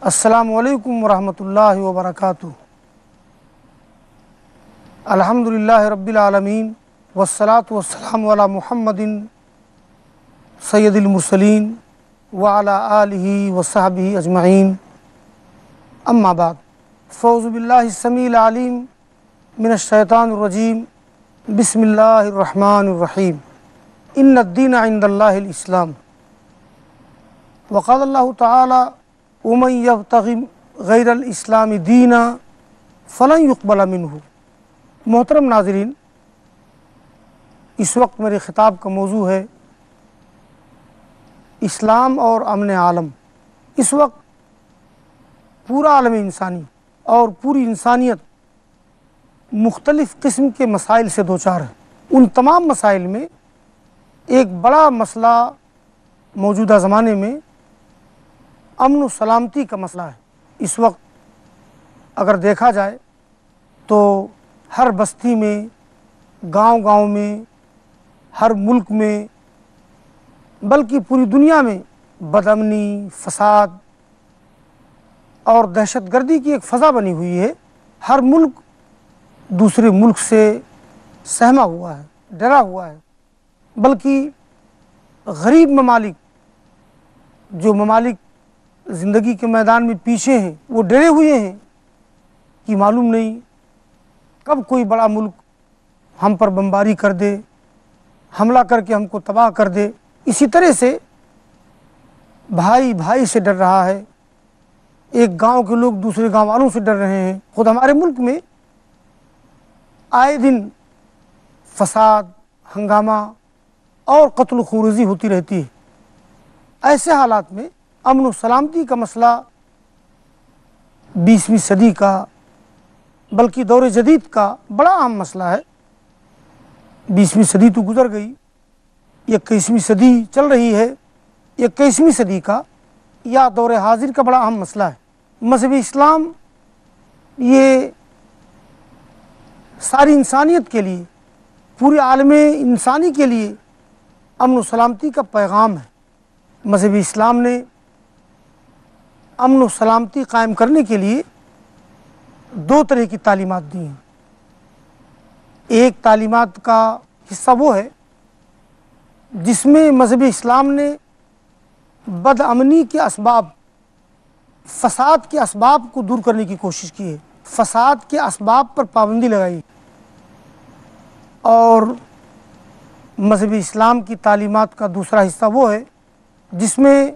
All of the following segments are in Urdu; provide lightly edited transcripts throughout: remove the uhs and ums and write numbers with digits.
السلام علیکم ورحمۃ اللہ وبرکاتہ۔ الحمدللہ رب العالمین والصلاة والسلام علی محمد سید المرسلین وعلی آلہ وصحبہ اجمعین، اما بعد، فاعوذ باللہ السمیع العلیم من الشیطان الرجیم، بسم اللہ الرحمن الرحیم، ان الدین عند اللہ الاسلام، وقال اللہ تعالی ومن یبتغی غیر الاسلام دینا فلن یقبل منہ۔ محترم ناظرین، اس وقت میرے خطاب کا موضوع ہے اسلام اور امن عالم۔ اس وقت پورا عالم انسانی اور پوری انسانیت مختلف قسم کے مسائل سے دوچار ہے۔ ان تمام مسائل میں ایک بڑا مسئلہ موجودہ زمانے میں امن و سلامتی کا مسئلہ ہے۔ اس وقت اگر دیکھا جائے تو ہر بستی میں، گاؤں گاؤں میں، ہر ملک میں، بلکہ پوری دنیا میں بدامنی، فساد اور دہشت گردی کی ایک فضا بنی ہوئی ہے۔ ہر ملک دوسرے ملک سے سہما ہوا ہے، ڈرا ہوا ہے، بلکہ غریب ممالک، جو ممالک زندگی کے میدان میں پیچھے ہیں، وہ ڈرے ہوئے ہیں کہ معلوم نہیں کب کوئی بڑا ملک ہم پر بمباری کر دے، حملہ کر کے ہم کو تباہ کر دے۔ اسی طرح سے بھائی بھائی سے ڈر رہا ہے، ایک گاؤں کے لوگ دوسرے گاؤں والوں سے ڈر رہے ہیں۔ خود ہمارے ملک میں آئے دن فساد، ہنگامہ اور قتل و خونریزی ہوتی رہتی ہے۔ ایسے حالات میں امن و سلامتی کا مسئلہ 20ویں صدی کا، بلکہ دور جدید کا بڑا اہم مسئلہ ہے۔ 20ویں صدی تو گزر گئی، 21ویں صدی چل رہی ہے۔ 21ویں صدی کا یا دور حاضر کا بڑا اہم مسئلہ ہے۔ مذہب اسلام یہ ساری انسانیت کے لیے، پورے عالم انسانی کے لیے امن و سلامتی کا پیغام ہے۔ مذہب اسلام نے امن و سلامتی قائم کرنے کے لیے دو طرح کی تعلیمات دی ہیں۔ ایک تعلیمات کا حصہ وہ ہے جس میں مذہب اسلام نے بد امنی کے اسباب، فساد کے اسباب کو دور کرنے کی کوشش کی ہے، فساد کے اسباب پر پابندی لگائی۔ اور مذہب اسلام کی تعلیمات کا دوسرا حصہ وہ ہے جس میں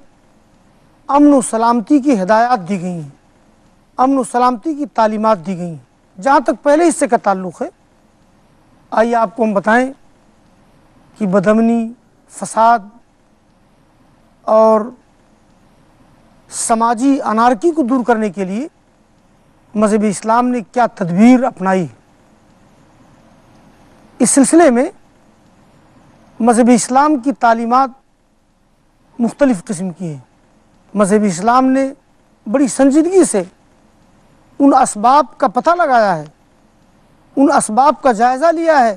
امن و سلامتی کی ہدایات دی گئی ہیں، امن و سلامتی کی تعلیمات دی گئی ہیں۔ جہاں تک پہلے حصے کا تعلق ہے، آئیے آپ کو ہم بتائیں کہ بدامنی، فساد اور سماجی انارکی کو دور کرنے کے لیے مذہب اسلام نے کیا تدبیر اپنائی۔ اس سلسلے میں مذہب اسلام کی تعلیمات مختلف قسم کی ہیں۔ مذہب اسلام نے بڑی سنجیدگی سے ان اسباب کا پتہ لگایا ہے، ان اسباب کا جائزہ لیا ہے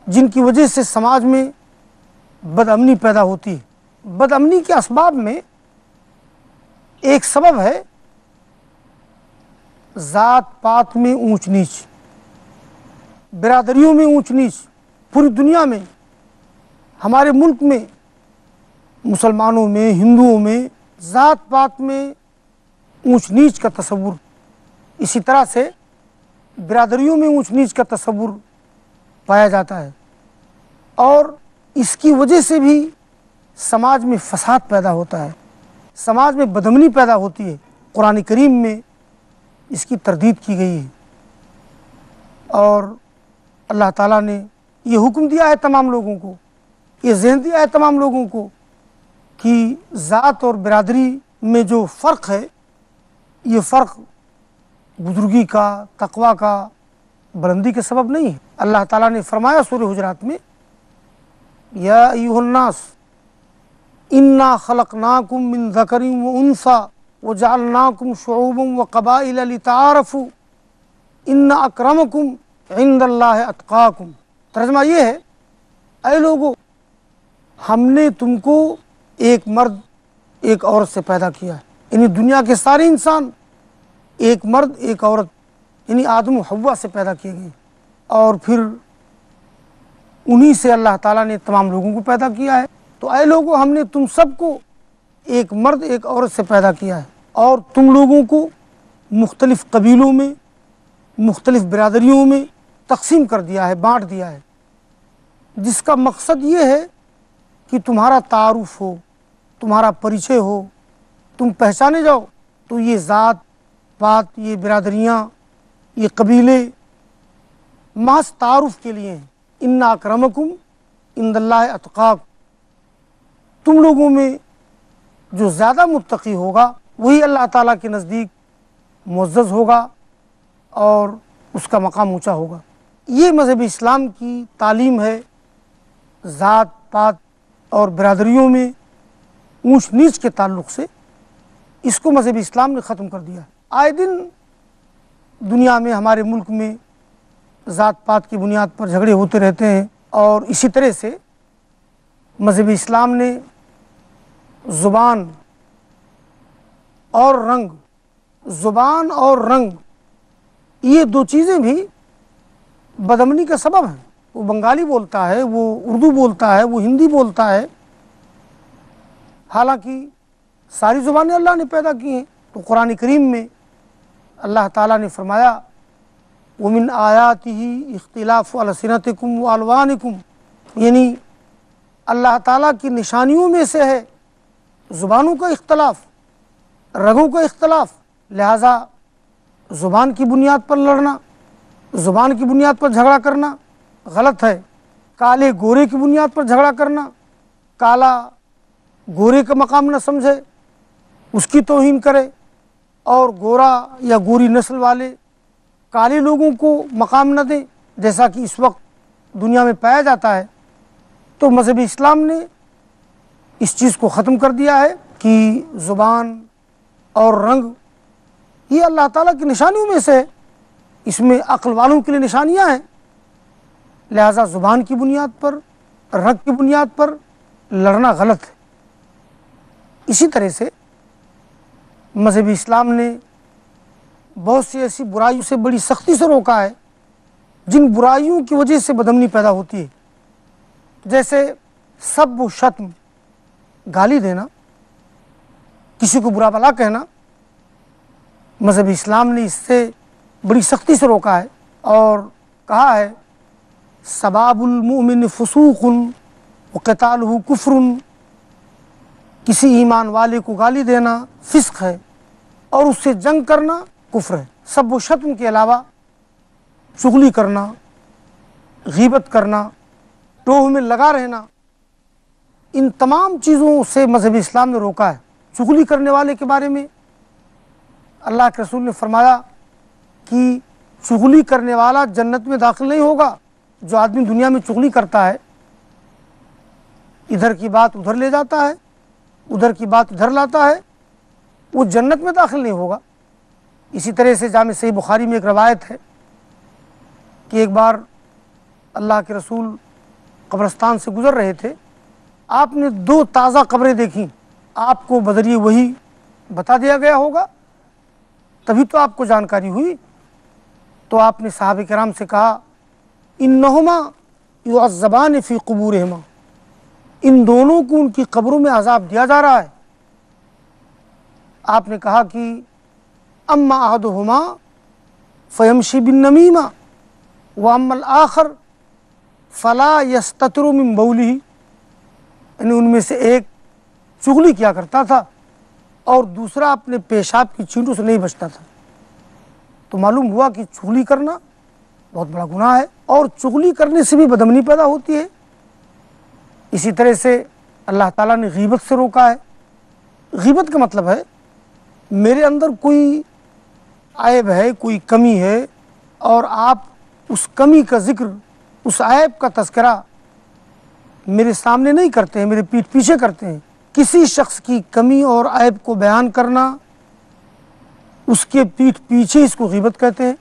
جن کی وجہ سے سماج میں بد امنی پیدا ہوتی ہے۔ بد امنی کے اسباب میں ایک سبب ہے ذات پات میں اونچ نیچ، برادریوں میں اونچ نیچ۔ پوری دنیا میں، ہمارے ملک میں، مسلمانوں میں، ہندوؤں میں ذات پات میں اونچ نیچ کا تصور، اسی طرح سے برادریوں میں اونچ نیچ کا تصور پایا جاتا ہے، اور اس کی وجہ سے بھی سماج میں فساد پیدا ہوتا ہے، سماج میں بدامنی پیدا ہوتی ہے۔ قرآن کریم میں اس کی تردید کی گئی ہے، اور اللہ تعالیٰ نے یہ حکم دیا ہے تمام لوگوں کو، یہ ذہن دیا ہے تمام لوگوں کو کہ ذات اور برادری میں جو فرق ہے، یہ فرق بزرگی کا، تقویٰ کا، بلندی کے سبب نہیں ہے۔ اللہ تعالیٰ نے فرمایا سورہ حجرات میں، یا ایھا الناس انا خلقناکم من ذکر و انثی وجعلناکم شعوبا وقبائل لتعارفوا ان اکرمکم عند اللہ اتقاکم۔ ترجمہ یہ ہے، اے لوگو، ہم نے تم کو ایک مرد ایک عورت سے پیدا کیا ہے، یعنی دنیا کے سارے انسان ایک مرد ایک عورت یعنی آدم و حوا سے پیدا کیے گئے، اور پھر انہی سے اللہ تعالیٰ نے تمام لوگوں کو پیدا کیا ہے۔ تو اے لوگوں، ہم نے تم سب کو ایک مرد ایک عورت سے پیدا کیا ہے، اور تم لوگوں کو مختلف قبیلوں میں، مختلف برادریوں میں تقسیم کر دیا ہے، بانٹ دیا ہے، جس کا مقصد یہ ہے کہ تمہارا تعارف ہو، تمہارا پریچے ہو، تم پہچانے جاؤ۔ تو یہ ذات پات، یہ برادریاں، یہ قبیلے محض تعارف کے لیے ہیں۔ ان اکرمکم عند اللہ اتقاکم، تم لوگوں میں جو زیادہ متقی ہوگا وہی اللہ تعالیٰ کے نزدیک معزز ہوگا اور اس کا مقام اونچا ہوگا۔ یہ مذہب اسلام کی تعلیم ہے ذات پات اور برادریوں میں اونچ نیچ کے تعلق سے۔ اس کو مذہب اسلام نے ختم کر دیا۔ آئے دن دنیا میں، ہمارے ملک میں ذات پات کی بنیاد پر جھگڑے ہوتے رہتے ہیں، اور اسی طرح سے مذہب اسلام نے زبان اور رنگ یہ دو چیزیں بھی بدامنی کا سبب ہیں۔ وہ بنگالی بولتا ہے، وہ اردو بولتا ہے، وہ ہندی بولتا ہے، حالانکہ ساری زبانیں اللہ نے پیدا کی ہیں۔ تو قرآن کریم میں اللہ تعالیٰ نے فرمایا وَمِنْ آیَاتِهِ اخْتِلَافُ أَلْسِنَتِكُمْ وَأَلْوَانِكُمْ، یعنی اللہ تعالیٰ کی نشانیوں میں سے ہے زبانوں کا اختلاف، رنگوں کا اختلاف۔ لہذا زبان کی بنیاد پر لڑنا، زبان کی بنیاد پر جھگڑا کرنا غلط ہے۔ کالے گورے کی بنیاد پر جھگڑا کرنا، کالا گورے کا مقام نہ سمجھے، اس کی توہین کرے، اور گورا یا گوری نسل والے کالے لوگوں کو مقام نہ دیں، جیسا کہ اس وقت دنیا میں پایا جاتا ہے۔ تو مذہب اسلام نے اس چیز کو ختم کر دیا ہے کہ زبان اور رنگ یہ اللہ تعالیٰ کی نشانیوں میں سے ہے، اس میں عقل والوں کے لیے نشانیاں ہیں، لہذا زبان کی بنیاد پر، رنگ کی بنیاد پر لڑنا غلط ہے۔ اسی طرح سے مذہب اسلام نے بہت سی ایسی برائیوں سے بڑی سختی سے روکا ہے جن برائیوں کی وجہ سے بدامنی پیدا ہوتی ہے، جیسے سب و شتم، گالی دینا، کسی کو برا بھلا کہنا۔ مذہب اسلام نے اس سے بڑی سختی سے روکا ہے اور کہا ہے سباب المؤمن فسوق وقتالہ کفر، کسی ایمان والے کو گالی دینا فسق ہے اور اس سے جنگ کرنا کفر ہے۔ سب و شتم کے علاوہ چغلی کرنا، غیبت کرنا، ٹوہ میں لگا رہنا، ان تمام چیزوں سے مذہب اسلام نے روکا ہے۔ چغلی کرنے والے کے بارے میں اللہ کے رسول نے فرمایا کہ چغلی کرنے والا جنت میں داخل نہیں ہوگا۔ جو آدمی دنیا میں چغلی کرتا ہے، ادھر کی بات ادھر لے جاتا ہے، ادھر کی بات ادھر لاتا ہے، وہ جنت میں داخل نہیں ہوگا۔ اسی طرح سے جامع صحیح بخاری میں ایک روایت ہے کہ ایک بار اللہ کے رسول قبرستان سے گزر رہے تھے، آپ نے 2 تازہ قبریں دیکھیں۔ آپ کو بذریعہ وہی بتا دیا گیا ہوگا، تبھی تو آپ کو جانکاری ہوئی۔ تو آپ نے صحابہ کرام سے کہا انہما یعذبان فی قبورہما، ان دونوں کو ان کی قبروں میں عذاب دیا جا رہا ہے۔ آپ نے کہا کہ اما احدہما فیمشی بالنمیمہ واما الآخر فلا یستتر من بولہ، یعنی ان میں سے ایک چغلی کیا کرتا تھا اور دوسرا اپنے پیشاب کی چینٹوں سے نہیں بچتا تھا۔ تو معلوم ہوا کہ چغلی کرنا بہت بڑا گناہ ہے، اور چغلی کرنے سے بھی بدامنی پیدا ہوتی ہے۔ اسی طرح سے اللہ تعالیٰ نے غیبت سے روکا ہے۔ غیبت کا مطلب ہے میرے اندر کوئی عیب ہے، کوئی کمی ہے، اور آپ اس کمی کا ذکر، اس عیب کا تذکرہ میرے سامنے نہیں کرتے ہیں، میرے پیٹھ پیچھے کرتے ہیں۔ کسی شخص کی کمی اور عیب کو بیان کرنا، اس کے پیٹھ پیچھے، اس کو غیبت کہتے ہیں۔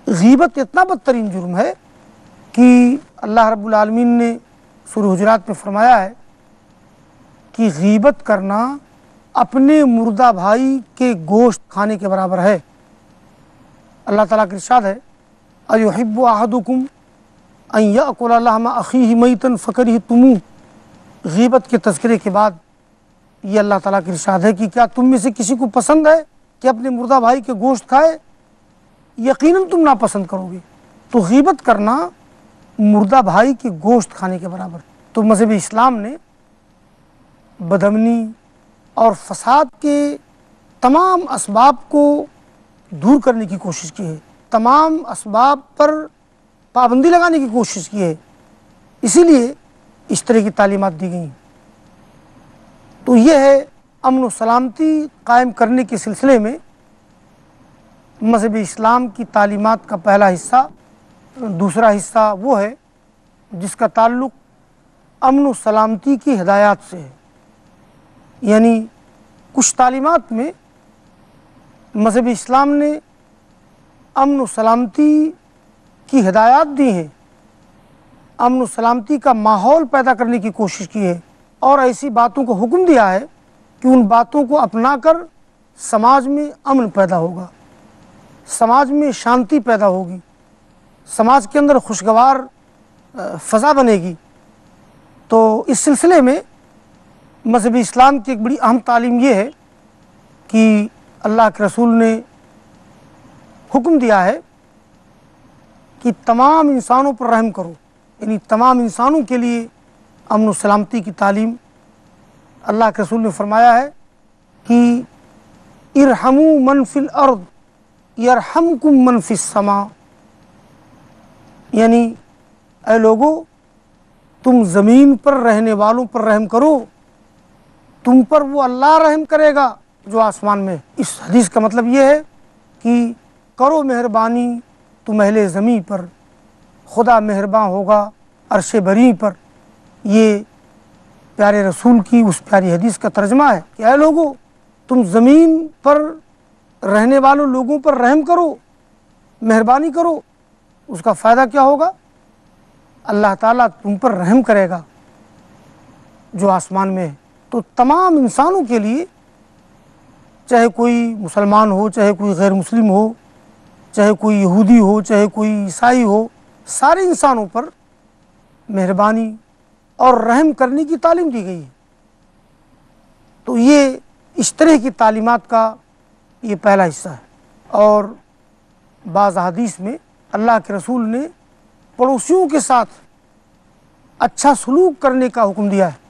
غیبت اتنا بدترین جرم ہے کہ اللہ رب العالمین نے سورہ حجرات میں فرمایا ہے کہ غیبت کرنا اپنے مردہ بھائی کے گوشت کھانے کے برابر ہے۔ اللہ تعالیٰ کا ارشاد ہے ایحب احدکم ان یأکل لحم اخیہ میتا فکرہتموہ۔ غیبت کے تذکرے کے بعد یہ اللہ تعالیٰ کا ارشاد ہے کہ کیا تم میں سے کسی کو پسند ہے کہ اپنے مردہ بھائی کے گوشت کھائے؟ یقیناً تم ناپسند کرو گے۔ تو غیبت کرنا مردہ بھائی کے گوشت کھانے کے برابر۔ تو مذہب اسلام نے بدامنی اور فساد کے تمام اسباب کو دور کرنے کی کوشش کی ہے، تمام اسباب پر پابندی لگانے کی کوشش کی ہے، اسی لیے اس طرح کی تعلیمات دی گئی ہیں۔ تو یہ ہے امن و سلامتی قائم کرنے کے سلسلے میں مذہب اسلام کی تعلیمات کا پہلا حصہ۔ دوسرا حصہ وہ ہے جس کا تعلق امن و سلامتی کی ہدایات سے ہے، یعنی کچھ تعلیمات میں مذہب اسلام نے امن و سلامتی کی ہدایات دی ہیں، امن و سلامتی کا ماحول پیدا کرنے کی کوشش کی ہے، اور ایسی باتوں کو حکم دیا ہے کہ ان باتوں کو اپنا کر سماج میں امن پیدا ہوگا، سماج میں شانتی پیدا ہوگی، سماج کے اندر خوشگوار فضا بنے گی۔ تو اس سلسلے میں مذہب اسلام کی ایک بڑی اہم تعلیم یہ ہے کہ اللہ کے رسول نے حکم دیا ہے کہ تمام انسانوں پر رحم کرو، یعنی تمام انسانوں کے لیے امن و سلامتی کی تعلیم۔ اللہ کے رسول نے فرمایا ہے کہ ارحموا من فی الارض یرحمکم من فی السماء، یعنی اے لوگو تم زمین پر رہنے والوں پر رحم کرو، تم پر وہ اللہ رحم کرے گا جو آسمان میں۔ اس حدیث کا مطلب یہ ہے کہ کرو مہربانی تم اہل زمین پر، خدا مہربان ہوگا عرش بری پر۔ یہ پیارے رسول کی اس پیاری حدیث کا ترجمہ ہے کہ اے لوگو تم زمین پر رہنے والوں لوگوں پر رحم کرو، مہربانی کرو، اس کا فائدہ کیا ہوگا؟ اللہ تعالیٰ تم پر رحم کرے گا جو آسمان میں ہے۔ تو تمام انسانوں کے لیے، چاہے کوئی مسلمان ہو، چاہے کوئی غیر مسلم ہو، چاہے کوئی یہودی ہو، چاہے کوئی عیسائی ہو، سارے انسانوں پر مہربانی اور رحم کرنے کی تعلیم دی گئی ہے۔ تو یہ اس طرح کی تعلیمات کا یہ پہلا حصہ ہے۔ اور بعض احادیث میں اللہ کے رسول نے پڑوسیوں کے ساتھ اچھا سلوک کرنے کا حکم دیا ہے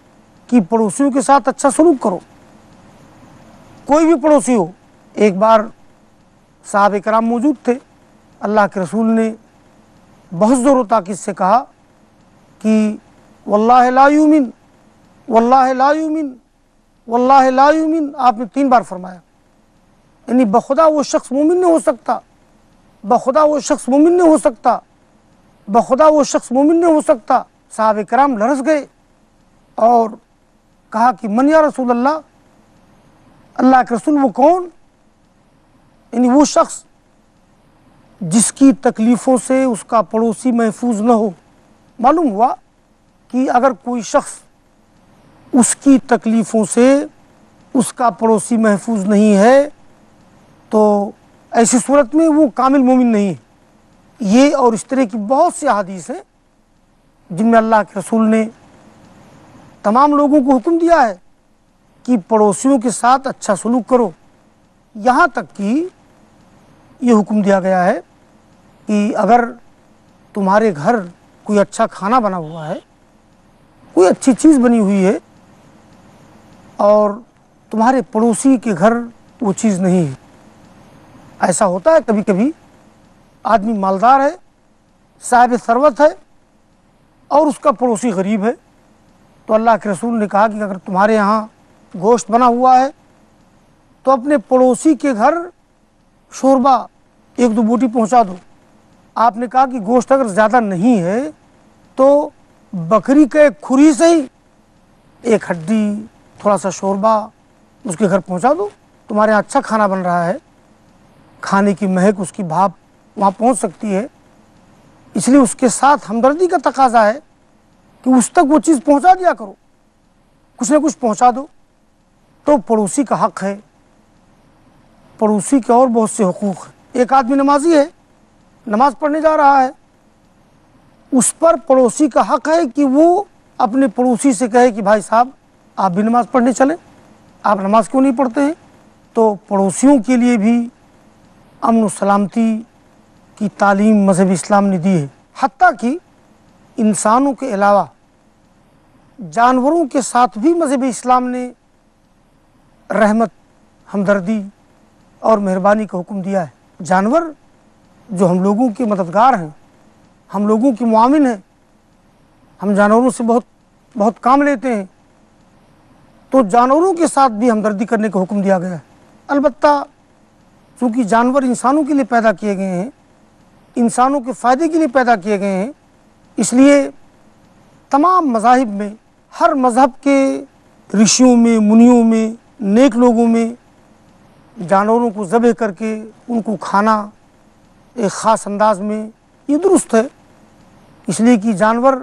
کہ پڑوسیوں کے ساتھ اچھا سلوک کرو، کوئی بھی پڑوسی ہو۔ ایک بار صحابہ کرام موجود تھے، اللہ کے رسول نے بہت زور و تاکید سے کہا کہ واللہ لا یؤمن، واللہ لا یؤمن، واللہ لا یؤمن، آپ نے 3 بار فرمایا، یعنی بخدا وہ شخص مومن نہیں ہو سکتا، بخدا وہ شخص مومن نہیں ہو سکتا، بخدا وہ شخص مومن نہیں ہو سکتا۔ صحابہ کرام لرز گئے اور کہا کہ من یا رسول اللہ، اللہ کے رسول وہ کون؟ یعنی وہ شخص جس کی تکلیفوں سے اس کا پڑوسی محفوظ نہ ہو۔ معلوم ہوا کہ اگر کوئی شخص اس کی تکلیفوں سے اس کا پڑوسی محفوظ نہیں ہے تو ایسی صورت میں وہ کامل مومن نہیں ہے۔ یہ اور اس طرح کی بہت سی احادیث ہیں جن میں اللہ کے رسول نے تمام لوگوں کو حکم دیا ہے کہ پڑوسیوں کے ساتھ اچھا سلوک کرو، یہاں تک کہ یہ حکم دیا گیا ہے کہ اگر تمہارے گھر کوئی اچھا کھانا بنا ہوا ہے، کوئی اچھی چیز بنی ہوئی ہے، اور تمہارے پڑوسی کے گھر وہ چیز نہیں ہے، ایسا ہوتا ہے کبھی کبھی، آدمی مالدار ہے، صاحب ثروت ہے، اور اس کا پڑوسی غریب ہے، تو اللہ کے رسول نے کہا کہ اگر تمہارے یہاں گوشت بنا ہوا ہے تو اپنے پڑوسی کے گھر شوربہ 1-2 بوٹی پہنچا دو۔ آپ نے کہا کہ گوشت اگر زیادہ نہیں ہے تو بکری کے ایک کھری سے ہی ایک ہڈی، تھوڑا سا شوربہ اس کے گھر پہنچا دو، تمہارے یہاں اچھا کھانا بن رہا ہے، کھانے کی مہک، اس کی بھاپ وہاں پہنچ سکتی ہے، اس لیے اس کے ساتھ ہمدردی کا تقاضا ہے کہ اس تک وہ چیز پہنچا دیا کرو، کچھ نہ کچھ پہنچا دو۔ تو پڑوسی کا حق ہے، پڑوسی کے اور بہت سے حقوق ہیں۔ ایک آدمی نمازی ہے، نماز پڑھنے جا رہا ہے، اس پر پڑوسی کا حق ہے کہ وہ اپنے پڑوسی سے کہے کہ بھائی صاحب آپ بھی نماز پڑھنے چلیں، آپ نماز کیوں نہیں پڑھتے ہیں؟ تو پڑوسیوں کے لیے بھی امن و سلامتی کی تعلیم مذہب اسلام نے دی ہے۔ حتیٰ کہ انسانوں کے علاوہ جانوروں کے ساتھ بھی مذہب اسلام نے رحمت، ہمدردی اور مہربانی کا حکم دیا ہے۔ جانور جو ہم لوگوں کے مددگار ہیں، ہم لوگوں کے معاون ہیں، ہم جانوروں سے بہت کام لیتے ہیں، تو جانوروں کے ساتھ بھی ہمدردی کرنے کا حکم دیا گیا ہے۔ البتہ چونکہ جانور انسانوں کے لیے پیدا کیے گئے ہیں، انسانوں کے فائدے کے لیے پیدا کیے گئے ہیں، اس لیے تمام مذاہب میں، ہر مذہب کے رشیوں میں، منیوں میں، نیک لوگوں میں جانوروں کو ذبح کر کے ان کو کھانا ایک خاص انداز میں یہ درست ہے، اس لیے کہ جانور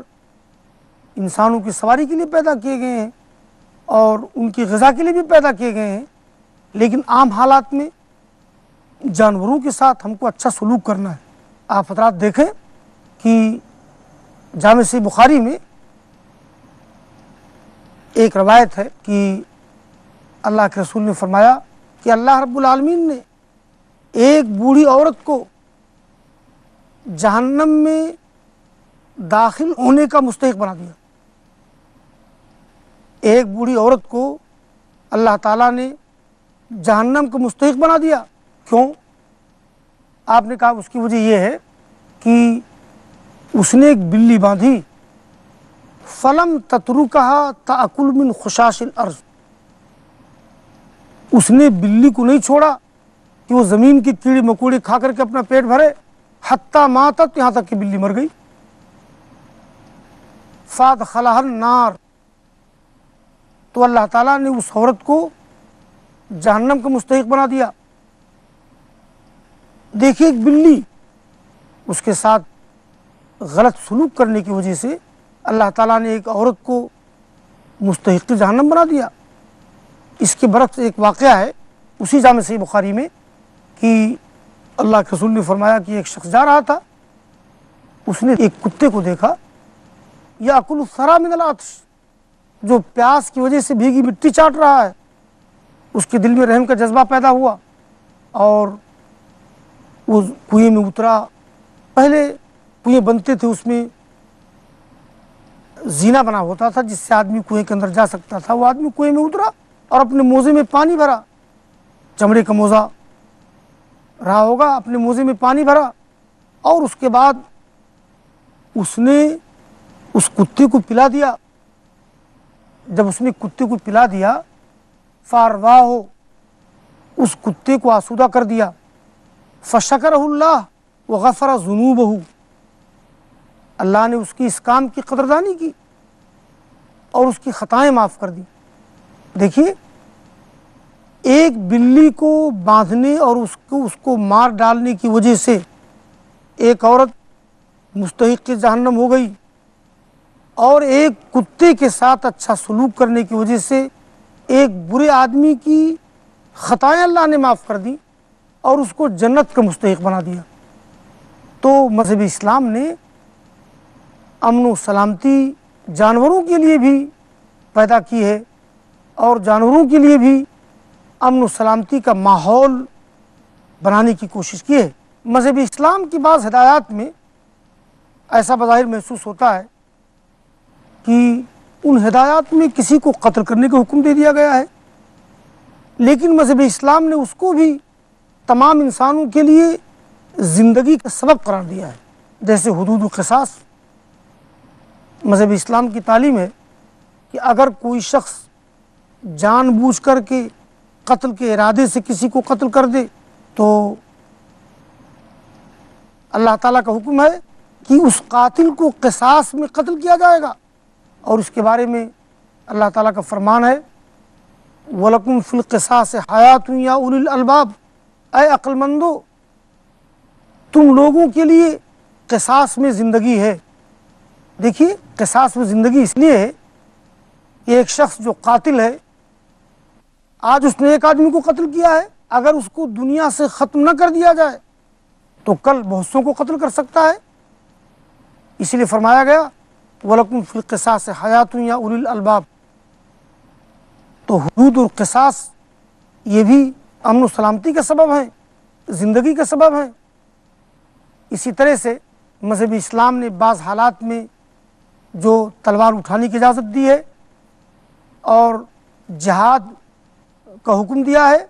انسانوں کی سواری کے لیے پیدا کیے گئے ہیں اور ان کی غذا کے لیے بھی پیدا کیے گئے ہیں، لیکن عام حالات میں جانوروں کے ساتھ ہم کو اچھا سلوک کرنا ہے۔ آپ حضرات دیکھیں کہ جامع صحیح بخاری میں ایک روایت ہے کہ اللہ کے رسول نے فرمایا کہ اللہ رب العالمین نے ایک بوڑھی عورت کو جہنم میں داخل ہونے کا مستحق بنا دیا۔ ایک بوڑھی عورت کو اللہ تعالیٰ نے جہنم کا مستحق بنا دیا۔ کیوں؟ آپ نے کہا اس کی وجہ یہ ہے کہ اس نے ایک بلی باندھی، فلم تترکھا تأکل من خشاش الارض، اس نے بلی کو نہیں چھوڑا کہ وہ زمین کے کیڑے مکوڑے کھا کر کے اپنا پیٹ بھرے، حتیٰ ماتت، یہاں تک کہ بلی مر گئی۔ فادخلھا النار، تو اللہ تعالیٰ نے اس عورت کو جہنم کا مستحق بنا دیا۔ دیکھیے ایک بلی، اس کے ساتھ غلط سلوک کرنے کی وجہ سے اللہ تعالیٰ نے ایک عورت کو مستحق جہنم بنا دیا۔ اس کے برعکس ایک واقعہ ہے اسی جامع صحیح بخاری میں کہ اللہ کے رسول نے فرمایا کہ ایک شخص جا رہا تھا، اس نے ایک کتے کو دیکھا یأکل الثری من العطش، جو پیاس کی وجہ سے بھیگی مٹی چاٹ رہا ہے۔ اس کے دل میں رحم کا جذبہ پیدا ہوا اور وہ کنویں میں اترا۔ پہلے کنویں بنتے تھے، اس میں زینہ بنا ہوتا تھا جس سے آدمی کنویں کے اندر جا سکتا تھا۔ وہ آدمی کنویں میں اترا اور اپنے موزے میں پانی بھرا، چمڑے کا موزہ رہا ہوگا، اپنے موزے میں پانی بھرا، اور اس کے بعد اس نے اس کتے کو پلا دیا۔ جب اس نے کتے کو پلا دیا، فارواہ، اس کتے کو آسودہ کر دیا، فشکرہ اللہ وغفر ذنوبہ، اللہ نے اس کی اس کام کی قدردانی کی اور اس کی خطائیں معاف کر دی۔ دیکھیے ایک بلی کو باندھنے اور اس کو مار ڈالنے کی وجہ سے ایک عورت مستحق جہنم ہو گئی، اور ایک کتے کے ساتھ اچھا سلوک کرنے کی وجہ سے ایک برے آدمی کی خطائیں اللہ نے معاف کر دی اور اس کو جنت کا مستحق بنا دیا۔ تو مذہب اسلام نے امن و سلامتی جانوروں کے لیے بھی پیدا کی ہے اور جانوروں کے لیے بھی امن و سلامتی کا ماحول بنانے کی کوشش کی ہے۔ مذہب اسلام کی بعض ہدایات میں ایسا بظاہر محسوس ہوتا ہے کہ ان ہدایات میں کسی کو قتل کرنے کا حکم دے دیا گیا ہے، لیکن مذہب اسلام نے اس کو بھی تمام انسانوں کے لیے زندگی کا سبب قرار دیا ہے، جیسے حدود و قصاص۔ مذہب اسلام کی تعلیم ہے کہ اگر کوئی شخص جان بوجھ کر کے قتل کے ارادے سے کسی کو قتل کر دے تو اللہ تعالیٰ کا حکم ہے کہ اس قاتل کو قصاص میں قتل کیا جائے گا، اور اس کے بارے میں اللہ تعالیٰ کا فرمان ہے وَلَكُمْ فِي الْقِصَاصِ حَيَاتٌ يَا أُولِي الْأَلْبَابِ، اے عقل مندو تم لوگوں کے لیے قصاص میں زندگی ہے۔ دیکھیے قصاص میں زندگی اس لیے ہے کہ ایک شخص جو قاتل ہے، آج اس نے ایک آدمی کو قتل کیا ہے، اگر اس کو دنیا سے ختم نہ کر دیا جائے تو کل بہت سوں کو قتل کر سکتا ہے۔ اسی لیے فرمایا گیا وَلَكُمْ فِي الْقِصَاصِ حَيَاةٌ يَا أُولِي الْأَلْبَابِ۔ تو حدود اور قصاص یہ بھی امن و سلامتی کا سبب ہیں، زندگی کا سبب ہیں۔ اسی طرح سے مذہب اسلام نے بعض حالات میں جو تلوار اٹھانے کی اجازت دی ہے اور جہاد کا حکم دیا ہے،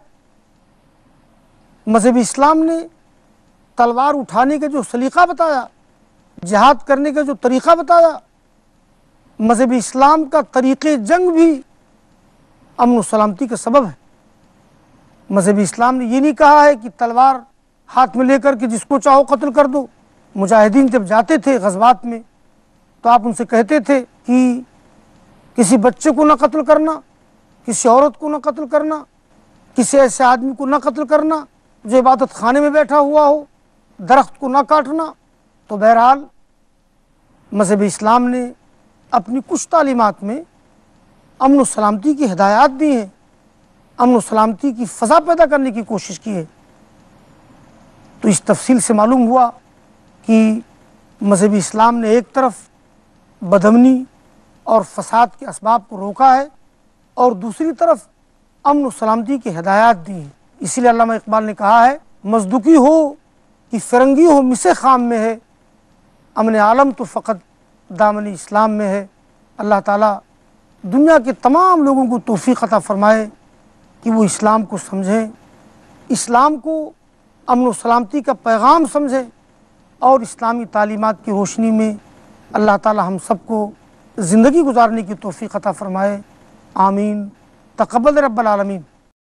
مذہب اسلام نے تلوار اٹھانے کا جو سلیقہ بتایا، جہاد کرنے کا جو طریقہ بتایا، مذہب اسلام کا طریقِ جنگ بھی امن و سلامتی کا سبب ہے۔ مذہب اسلام نے یہ نہیں کہا ہے کہ تلوار ہاتھ میں لے کر کے جس کو چاہو قتل کر دو۔ مجاہدین جب جاتے تھے غزوات میں تو آپ ان سے کہتے تھے کہ کسی بچے کو نہ قتل کرنا، کسی عورت کو نہ قتل کرنا، کسی ایسے آدمی کو نہ قتل کرنا جو عبادت خانے میں بیٹھا ہوا ہو، درخت کو نہ کاٹنا۔ تو بہرحال مذہب اسلام نے اپنی کچھ تعلیمات میں امن و سلامتی کی ہدایات دی ہیں، امن و سلامتی کی فضا پیدا کرنے کی کوشش کی ہے۔ تو اس تفصیل سے معلوم ہوا کہ مذہب اسلام نے ایک طرف بدامنی اور فساد کے اسباب کو روکا ہے اور دوسری طرف امن و سلامتی کی ہدایات دی ہیں۔ اسی لیے علامہ اقبال نے کہا ہے مزدوکی ہو کہ فرنگی ہو مس خام میں ہے، امن عالم تو فقط دامن اسلام میں ہے۔ اللہ تعالیٰ دنیا کے تمام لوگوں کو توفیق عطا فرمائے کہ وہ اسلام کو سمجھیں، اسلام کو امن و سلامتی کا پیغام سمجھیں اور اسلامی تعلیمات کی روشنی میں اللہ تعالیٰ ہم سب کو زندگی گزارنے کی توفیق عطا فرمائے۔ آمین۔ تقبل رب العالمین۔